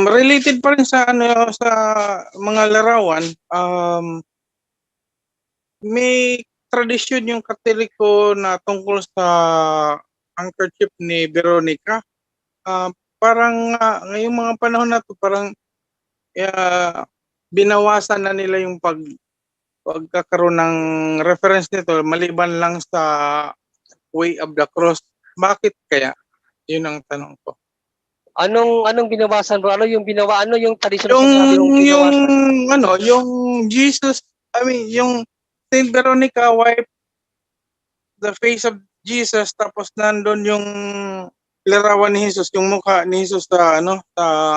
Related pa rin sa ano, sa mga larawan, may tradisyon yung Katoliko na tungkol sa handkerchief ni Veronica. Parang ngayong mga panahon na 'to parang, binawasan na nila yung pagkakaroon ng reference nito maliban lang sa Way of the Cross. Bakit kaya? Yun ang tanong ko. Anong binawasan bro? Ano yung tradisyon na Yung sinabi mong binawasan? yung Jesus, I mean yung Saint Veronica wipe the face of Jesus tapos nandun yung larawan ni Jesus, yung mukha ni Jesus sa sa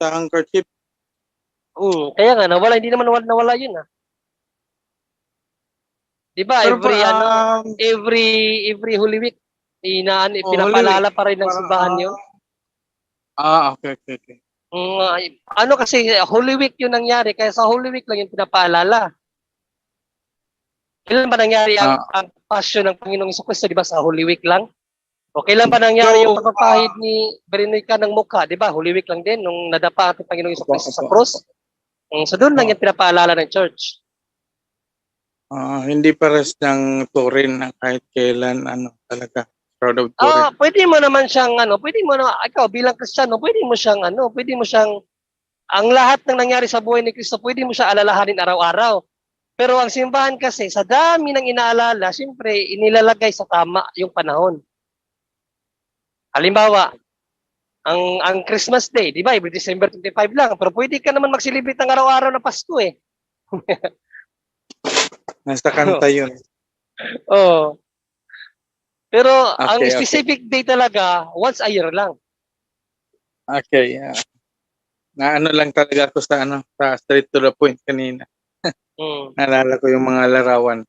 handkerchief. Kaya nga hindi naman nawala yun. 'Di ba Pero every Holy Week pinapaalala pa rin ng simbahan yun. Okay. Kasi Holy Week yung nangyari, kaya sa Holy Week lang yung pinapaalala. Kailan ba nangyari ang passion ng Panginoong Jesucristo, di ba, sa Holy Week lang? O kailan ba nangyari yung pagpapahid ni Veronica ng mukha, di ba? Holy Week lang din, nung nadapa ang Panginoong Jesucristo sa cross. So doon lang yung pinapaalala ng church. Hindi pares ng Turin na kahit kailan talaga proud of Turin. Pwede mo naman siyang ikaw bilang Kristiyano, pwede mo siyang ang lahat ng nangyari sa buhay ni Kristo, pwede mo siya alalahanin araw-araw. Pero ang simbahan kasi, sa dami ng inaalala, siyempre, inilalagay sa tama yung panahon. Halimbawa, ang Christmas Day, di ba, every December 25 lang, pero pwede ka naman mag-celebrate ng araw-araw na Pasko eh. Nasa kanta yun. Pero ang specific day talaga, once a year lang. Okay, naano lang talaga ako sa sa straight to the point kanina. Naalala ko yung mga larawan.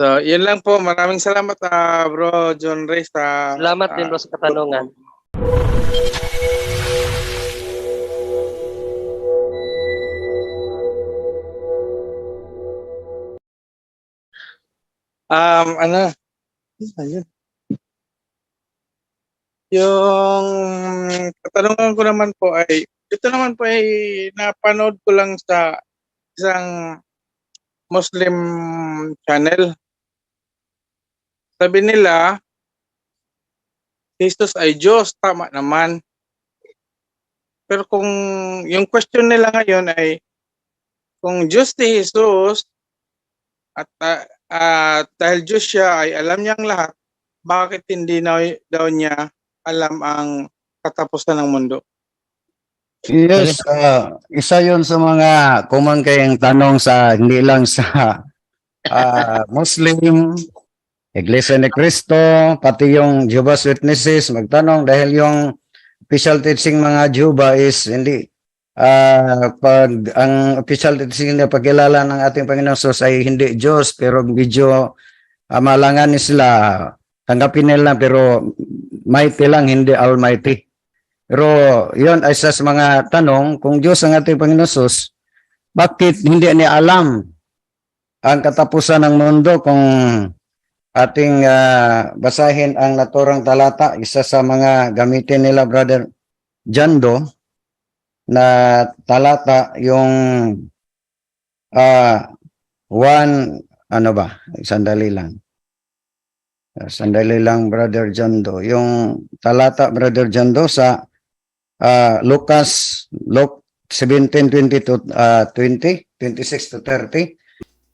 So, yun lang po. Maraming salamat, Bro John Ray. Salamat din, bro, sa katanungan. Ayun. Yung katanungan ko naman po ito naman po ay napanood ko lang sa isang Muslim channel. Sabi nila, Jesus ay Diyos, tama naman. Pero kung yung question nila ngayon ay, kung Diyos si Jesus, at dahil Diyos siya ay alam niyang lahat, bakit hindi daw niya alam ang katapusan ng mundo? Yes, isa yun sa mga kumangkayang tanong sa hindi lang sa Muslim, Iglesia ni Cristo, pati yung Jehovah's Witnesses magtanong dahil yung official teaching mga Jehovah is hindi pag ang official teaching na pagkilala ng ating Panginoon Jesus ay hindi Diyos pero medyo malangan sila, tanggapin nila pero mighty lang, hindi almighty. Pero yun ay sa mga tanong, kung Diyos ang ating Panginoon Jesus, bakit hindi niya alam ang katapusan ng mundo? Kung ating basahin ang naturang talata, isa sa mga gamitin nila, Brother Jando, na talata yung sandali lang, Brother Jando. Yung talata, Brother Jando, sa Luke 17:20 to 26 to 30.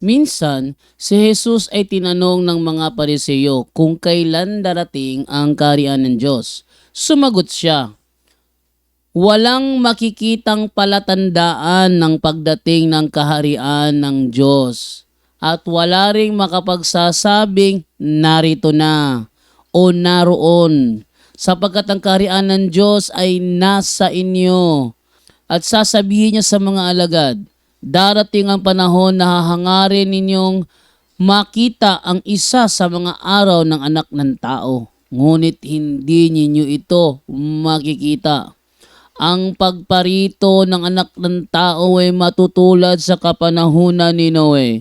Minsan, si Jesus ay tinanong ng mga Pariseyo kung kailan darating ang kaharian ng Diyos. Sumagot siya, walang makikitang palatandaan ng pagdating ng kaharian ng Diyos at wala ring makapagsasabing narito na o naroon, sapagkat ang kaharian ng Diyos ay nasa inyo. At sasabihin niya sa mga alagad, darating ang panahon na hahangarin ninyong makita ang isa sa mga araw ng anak ng tao, ngunit hindi ninyo ito makikita. Ang pagparito ng anak ng tao ay matutulad sa kapanahunan ni Noe.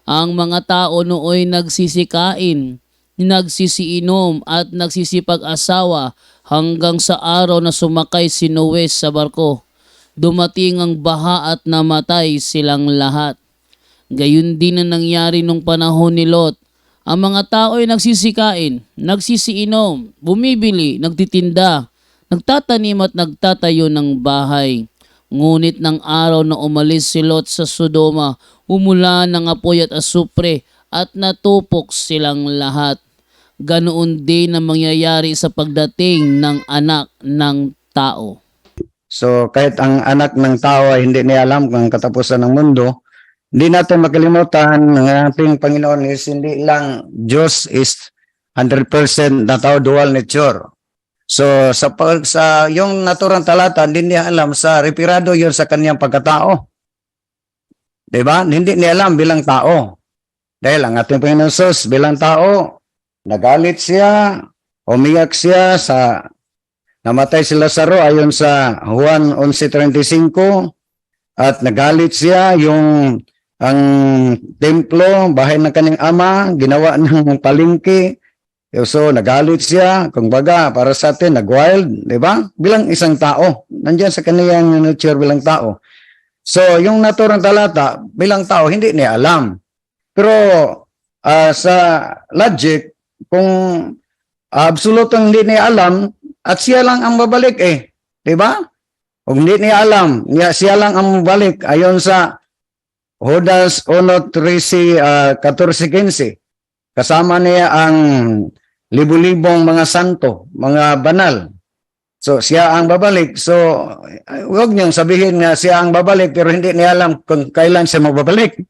Ang mga tao nooy nagsisikain, nagsisiinom at nagsisipag-asawa hanggang sa araw na sumakay si Noe sa barko. Dumating ang baha at namatay silang lahat. Gayun din ang nangyari nung panahon ni Lot. Ang mga tao ay nagsisikain, nagsisiinom, bumibili, nagtitinda, nagtatanim at nagtatayo ng bahay. Ngunit ng araw na umalis si Lot sa Sodoma, umulan ng apoy at asupre at natupok silang lahat. Ganoon din ang mangyayari sa pagdating ng anak ng tao. So kahit ang anak ng tao ay hindi niya alam kung ang katapusan ng mundo, hindi natin makalimutan ng ating Panginoon is hindi lang Diyos is 100% na tao, dual nature. So sa yung naturang talata, hindi niya alam sa referado yun sa kanyang pagkatao. Diba? Hindi niya alam bilang tao. Dahil ang ating Panginoon Jesus bilang tao, nagalit siya, umiyak siya sa namatay si Lazaro ayon sa Juan 11:35 at nagalit siya yung ang templo, bahay ng kanyang ama, ginawa ng palengke. So nagalit siya, kung baga para sa atin nag-wild, di ba? Bilang isang tao, nandiyan sa kanyang nature bilang tao. So yung naturang talata bilang tao hindi niya alam. Pero sa logic, kung absolutong hindi niya alam, at siya lang ang babalik di ba? Kung hindi niya alam, siya lang ang babalik ayon sa Judas 1:14-15. Kasama niya ang libu-libong mga santo, mga banal. So siya ang babalik. So huwag niyong sabihin nga siya ang babalik pero hindi niya alam kung kailan siya magbabalik.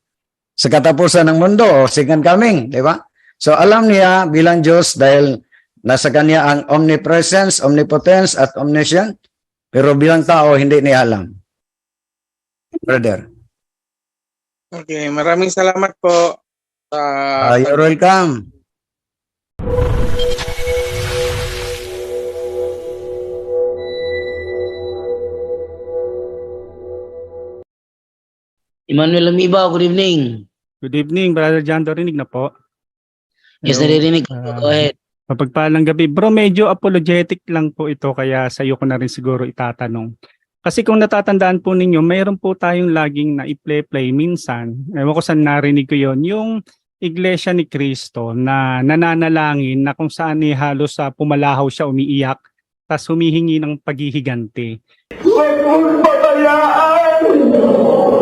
Sa katapusan ng mundo o second coming, di ba? So alam niya bilang Diyos dahil nasa kanya ang omnipresence, omnipotence, at omniscient. Pero bilang tao, hindi niya alam. Brother. Okay, maraming salamat po. You're welcome. Emmanuel Amiba, good evening. Good evening, Brother John. Rinig na po. Yes, Hello. naririnig ko. Go ahead. Mapagpalang gabi. Bro, medyo apologetic lang po ito kaya sa iyo ko na rin siguro itatanong. Kasi kung natatandaan po ninyo, mayroon po tayong laging na i-play minsan. Ewan ko saan narinig ko yon, yung Iglesia ni Cristo na nananalangin na kung saan halos pumalahaw siya, umiiyak, tas humihingi ng paghihiganti. Huwag mong pabayaan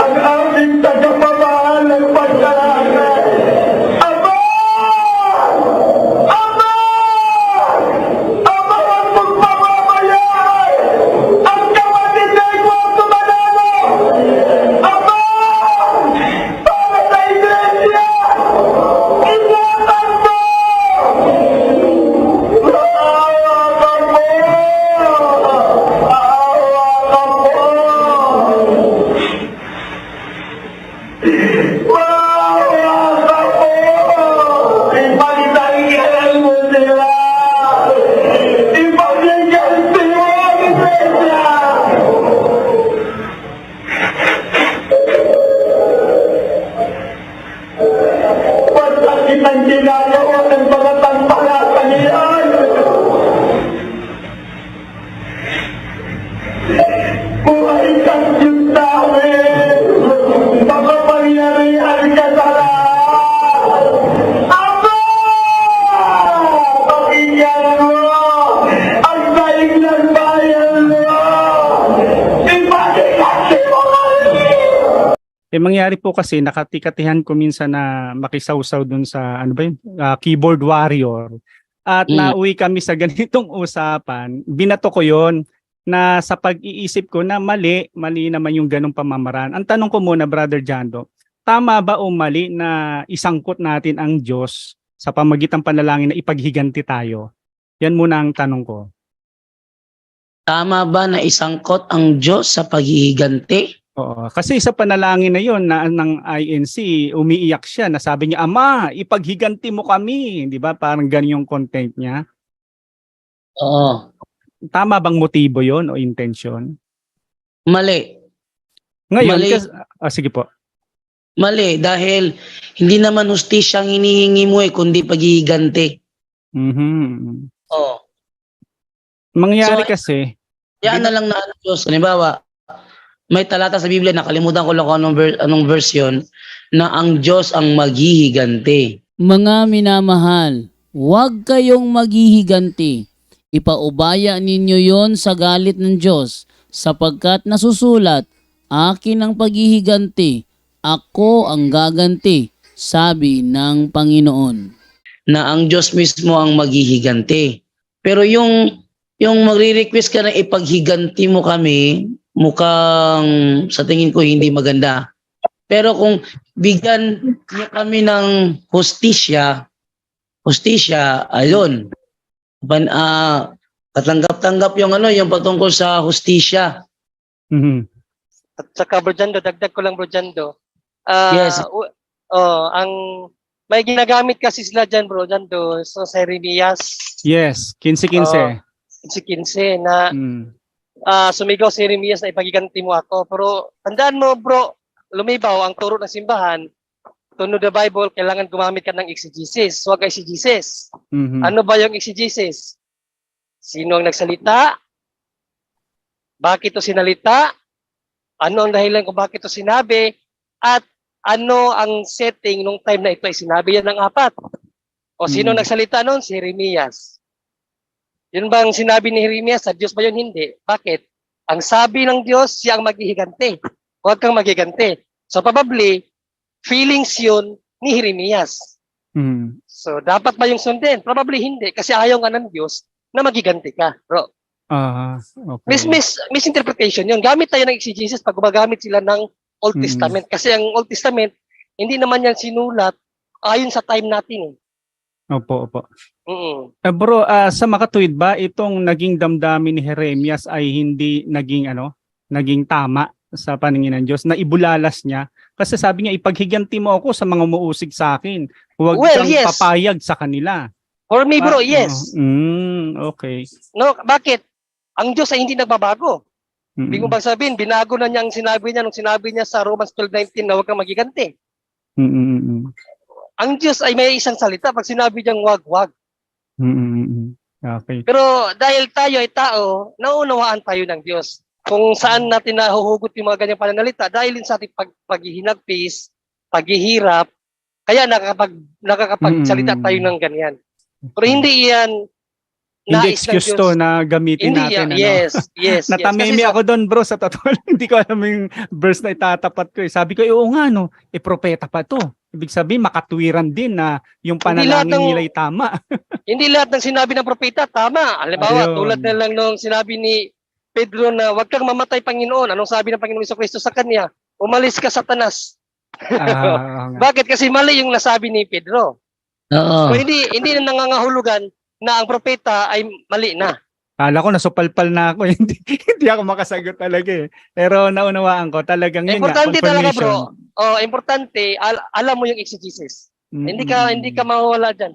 ang aming tagapamahan ng pagdalaga. Ama! Ama! Ama, huwag mong pababayaan ang kapatid na ikaw tumanalo. Ama! Para sa iglesia, ingatan mo! Hawakan mo! Hawakan mo! Hawakan mo! Ipagtanggol mo sila! Ipagtanggol mo ang iglesia! Basta kitang ginagawa ng mga tampalatang iyan. Buhay kang Diyos namin. Makapangyarihan ka sa lahat. Ama! Pakinggan mo ang daig ng bayan mo. Ipagkakasi mo kami. Mangyari po kasi nakatikatihan ko minsan na makisawsaw dun sa keyboard warrior. At nauwi kami sa ganitong usapan. Binato ko yon na sa pag-iisip ko na mali naman yung ganong pamamaraan. Ang tanong ko muna, Brother Jando, tama ba o mali na isangkot natin ang Diyos sa pamagitan panalangin na ipaghiganti tayo? Yan muna ang tanong ko. Tama ba na isangkot ang Diyos sa paghihiganti? Oo, kasi sa panalangin na yon na ng INC, umiiyak siya, nasabi niya, Ama, ipaghiganti mo kami. Di ba? Parang ganyan yung content niya. Oo. Tama bang motibo yon o intention? Mali. Ngayon, Mali. sige po. Mali dahil hindi naman hustisya ang hinihingi mo kundi paghihiganti. Mhm. Oh. Mangyari So, kasi, Yan na lang na ang Diyos. Halimbawa, may talata sa Biblia, nakalimutan ko lang kung anong version, na ang Diyos ang maghihiganti. Mga minamahal, huwag kayong maghihiganti. Ipaubaya ninyo yon sa galit ng Diyos, sapagkat nasusulat, akin ang paghihiganti, ako ang gaganti, sabi ng Panginoon. Na ang Diyos mismo ang maghihiganti. Pero yung magre-request ka na ipaghiganti mo kami, mukhang sa tingin ko hindi maganda. Pero kung bigyan niyo kami ng hustisya, ayun. Katanggap-tanggap yung yung patungkol sa hustisya. mhm. At saka Bro Jando, dagdag ko lang Bro Jando. Yes. Ang may ginagamit kasi sila dyan Bro Jando sa Jeremias Yes, 15-15. si 15 na Mm. sumigaw si Jeremias na ipagiganti mo ako. Pero tandaan mo bro, lumibaw ang turo ng simbahan. To know the Bible, kailangan gumamit ka ng exegesis. Huwag exegesis. Mhm. Ano ba yung exegesis? Sino ang nagsalita? Bakit ito sinalita? Ano ang dahilan kung bakit ito sinabi? At ano ang setting nung time na ito ay sinabi yan ng 4? O sino Mm. nagsalita noon? Si Jeremias. Yun ba ang sinabi ni Jeremias? Sa Diyos ba yun? Hindi. Bakit? Ang sabi ng Diyos, siya ang maghihiganti. Huwag kang maghiganti. So probably, feelings yun ni Jeremias. Mhm. So dapat ba yung sundin? Probably hindi. Kasi ayaw nga ng Diyos na maghiganti ka. Bro, Okay. misinterpretation yun. Gamit tayo ng exegesis pag gumagamit sila ng Old Mm. Testament. Kasi ang Old Testament, hindi naman yan sinulat ayon sa time natin. Opo. Mm. Bro, sa makatuwid ba itong naging damdamin ni Jeremias ay hindi naging tama sa paningin ng Diyos na ibulalas niya? Kasi sabi niya, ipaghiganti mo ako sa mga umuusig sa akin. Huwag Well, kang yes. papayag sa kanila. For me bro, yes. Okay. No, bakit? Ang Diyos ay hindi nagbabago. Mm. Ibig mo bang sabihin, binago na niya ang sinabi niya nung sinabi niya sa Romans 12:19 na huwag kang magiganti. Ang Diyos ay may isang salita pag sinabi niyang wag. Okay. Pero dahil tayo ay tao, naunawaan tayo ng Diyos. Kung saan natin nahuhugot yung mga ganyang pananalita dahil sa ating paghihinagpis, paghihirap, kaya nakakapagsalita tayo ng ganyan. Pero hindi yan Hindi nais ng excuse Diyos. to na gamitin Hindi natin. yan. Yes. Natamimi Kasi ako doon bro sa totoo. Hindi ko alam yung verse na itatapat ko. Sabi ko, oo nga no, propeta pa to. Ibig sabihin, makatwiran din na yung panalangin ng- nila ay tama. Hindi lahat ng sinabi ng propeta tama. Halimbawa, Ayun. tulad na lang nung sinabi ni Pedro na huwag kang mamatay Panginoon. Anong sabi ng Panginoon Jesucristo sa kanya? Umalis ka Satanas. Oo nga. Bakit? Kasi mali yung nasabi ni Pedro. Oo. So hindi na nangangahulugan na ang propeta ay mali na. Kala ko nasupalpal na ako. Hindi ako makasagot talaga eh. Pero naunawaan ko talagang yun nga, Importante talaga confirmation. bro. Importante alam mo yung exegesis. Mm, Hindi ka mawawala diyan.